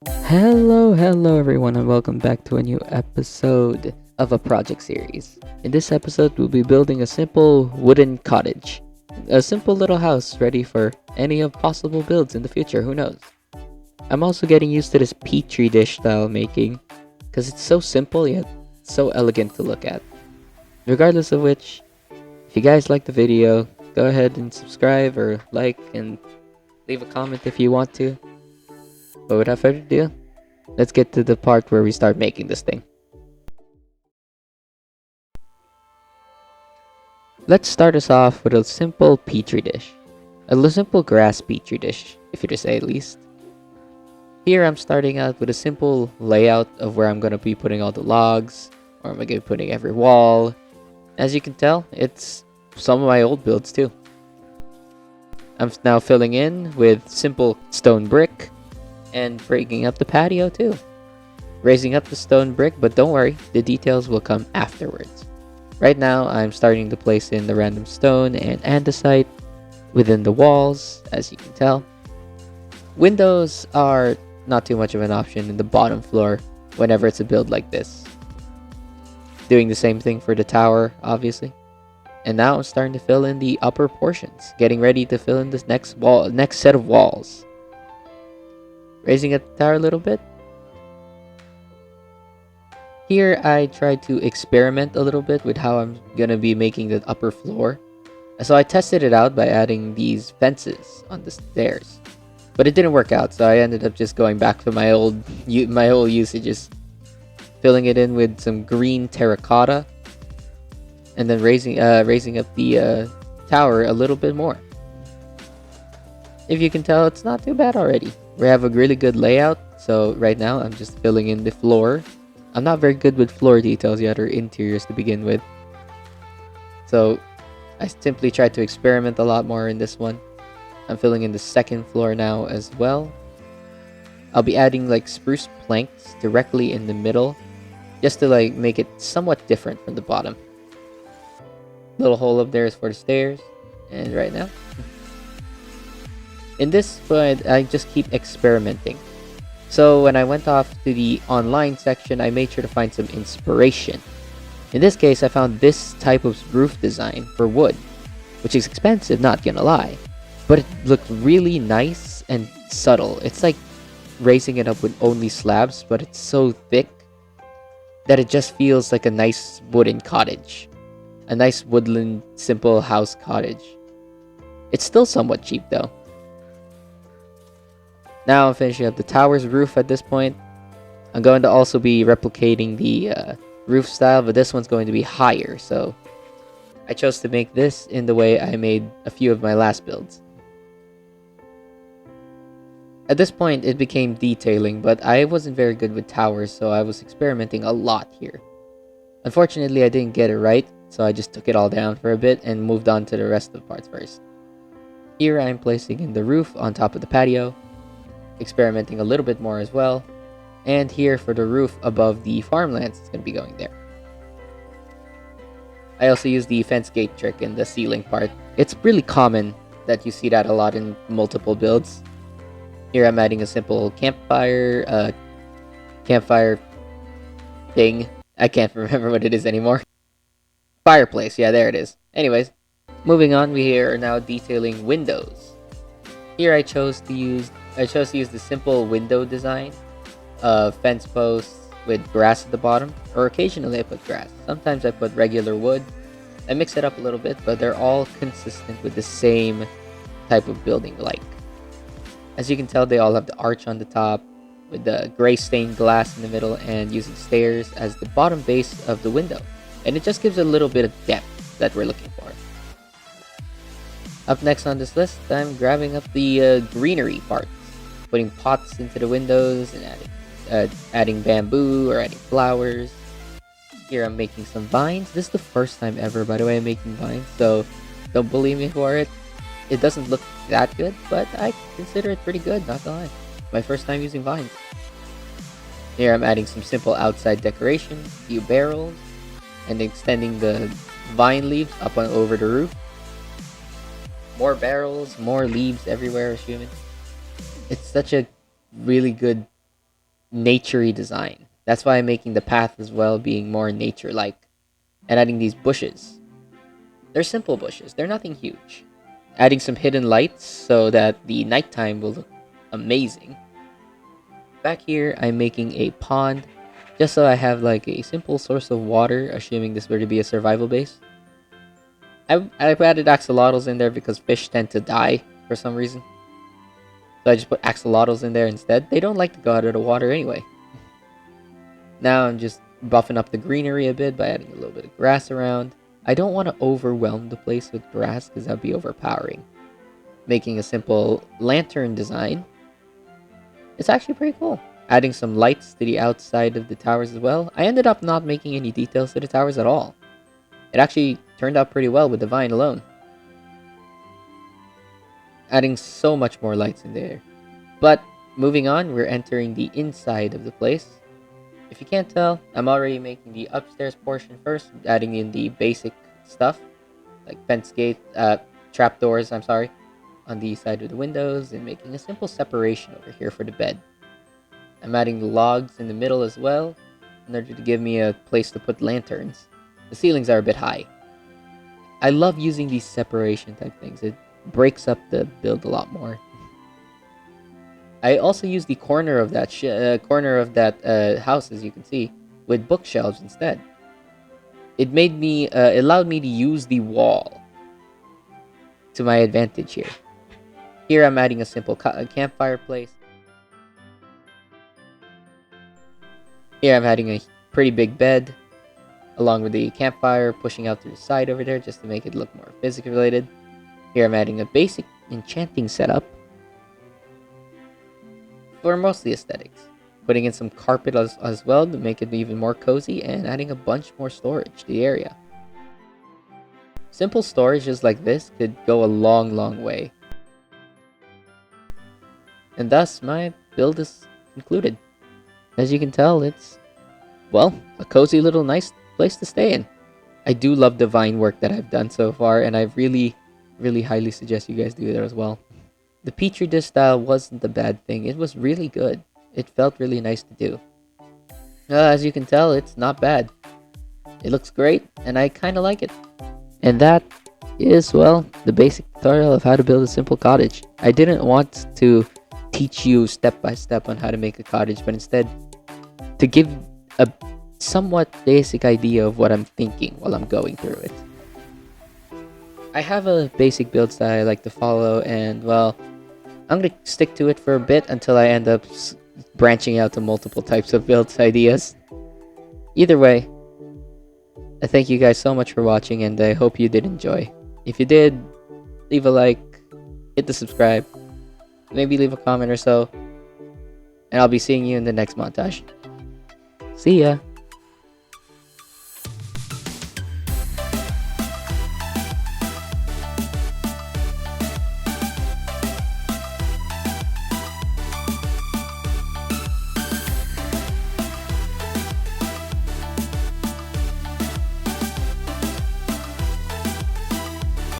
Hello everyone, and welcome back to a new episode of a project series. In this episode, we'll be building a simple wooden cottage. A simple little house ready for any of possible builds in the future, who knows? I'm also getting used to this petri dish style making, because it's so simple yet so elegant to look at. Regardless of which, if you guys like the video, go ahead and subscribe or like and leave a comment if you want to. But without further ado, let's get to the part where we start making this thing. Let's start us off with a simple petri dish. Simple grass petri dish, if you to say at least. Here I'm starting out with a simple layout of where I'm going to be putting all the logs, or am I going to be putting every wall. As you can tell, it's some of my old builds too. I'm now filling in with simple stone brick, and breaking up the patio too. Raising up the stone brick, but don't worry, the details will come afterwards. Right now, I'm starting to place in the random stone and andesite within the walls, as you can tell. Windows are not too much of an option in the bottom floor whenever it's a build like this. Doing the same thing for the tower, obviously. And now I'm starting to fill in the upper portions, getting ready to fill in this next set of walls. Raising up the tower a little bit. Here I tried to experiment a little bit with how I'm gonna be making the upper floor. So I tested it out by adding these fences on the stairs. But it didn't work out, so I ended up just going back to my old usages. Filling it in with some green terracotta. And then raising up the tower a little bit more. If you can tell, it's not too bad already. We have a really good layout, so right now I'm just filling in the floor. I'm not very good with floor details yet, or interiors to begin with. So I simply tried to experiment a lot more in this one. I'm filling in the second floor now as well. I'll be adding like spruce planks directly in the middle, just to like make it somewhat different from the bottom. Little hole up there is for the stairs, and right now. In this point, I just keep experimenting. So when I went off to the online section, I made sure to find some inspiration. In this case, I found this type of roof design for wood, which is expensive, not gonna lie. But it looked really nice and subtle. It's like raising it up with only slabs, but it's so thick that it just feels like a nice wooden cottage. A nice woodland, simple house cottage. It's still somewhat cheap though. Now I'm finishing up the tower's roof at this point. I'm going to also be replicating the roof style, but this one's going to be higher, so I chose to make this in the way I made a few of my last builds. At this point, it became detailing, but I wasn't very good with towers, so I was experimenting a lot here. Unfortunately, I didn't get it right, so I just took it all down for a bit and moved on to the rest of the parts first. Here I'm placing in the roof on top of the patio, experimenting a little bit more as well, and here for the roof above the farmlands, it's going to be going there. I also use the fence gate trick in the ceiling part. It's really common that you see that a lot in multiple builds. Here I'm adding a simple campfire thing. I can't remember what it is anymore. Fireplace, yeah, there it is. Anyways, moving on, we are now detailing windows. Here I chose to use the simple window design of fence posts with grass at the bottom, or occasionally I put grass. Sometimes I put regular wood. I mix it up a little bit, but they're all consistent with the same type of building like. As you can tell, they all have the arch on the top, with the gray stained glass in the middle, and using stairs as the bottom base of the window. And it just gives a little bit of depth that we're looking for. Up next on this list, I'm grabbing up the greenery parts, putting pots into the windows and adding bamboo or adding flowers. Here I'm making some vines. This is the first time ever, by the way, I'm making vines, so don't believe me for it. It doesn't look that good, but I consider it pretty good, not gonna lie. My first time using vines. Here I'm adding some simple outside decoration, a few barrels, and extending the vine leaves up and over the roof. More barrels, more leaves everywhere, assuming. It's such a really good naturey design. That's why I'm making the path as well being more nature-like and adding these bushes. They're simple bushes. They're nothing huge. Adding some hidden lights so that the nighttime will look amazing. Back here, I'm making a pond just so I have like a simple source of water, assuming this were to be a survival base. I've added axolotls in there because fish tend to die for some reason. So I just put axolotls in there instead. They don't like to go out of the water anyway. Now I'm just buffing up the greenery a bit by adding a little bit of grass around. I don't want to overwhelm the place with grass because that would be overpowering. Making a simple lantern design. It's actually pretty cool. Adding some lights to the outside of the towers as well. I ended up not making any details to the towers at all. It actually turned out pretty well with the vine alone. Adding so much more lights in there. But moving on, we're entering the inside of the place. If you can't tell, I'm already making the upstairs portion first, adding in the basic stuff, like fence gate, trapdoors, on the side of the windows, and making a simple separation over here for the bed. I'm adding the logs in the middle as well, in order to give me a place to put lanterns. The ceilings are a bit high. I love using these separation type things. It breaks up the build a lot more. I also use the corner of that house, as you can see, with bookshelves instead. It allowed me to use the wall to my advantage here. Here I'm adding a simple campfire place. Here I'm adding a pretty big bed, along with the campfire pushing out to the side over there just to make it look more physics related. Here I'm adding a basic enchanting setup for mostly aesthetics. Putting in some carpet as well to make it even more cozy, and adding a bunch more storage to the area. Simple storages like this could go a long way. And thus, my build is concluded. As you can tell, it's, well, a cozy little nice place to stay in. I do love the vine work that I've done so far, and I really highly suggest you guys do that as well. The Petri dish style wasn't a bad thing. It was really good. It felt really nice to do. As you can tell, it's not bad. It looks great, and I kind of like it. And that is, well, the basic tutorial of how to build a simple cottage. I didn't want to teach you step by step on how to make a cottage, but instead to give a somewhat basic idea of what I'm thinking while I'm going through it. I have a basic build style I like to follow, and, well, I'm going to stick to it for a bit until I end up branching out to multiple types of build ideas. Either way, I thank you guys so much for watching, and I hope you did enjoy. If you did, leave a like, hit the subscribe, maybe leave a comment or so, and I'll be seeing you in the next montage. See ya!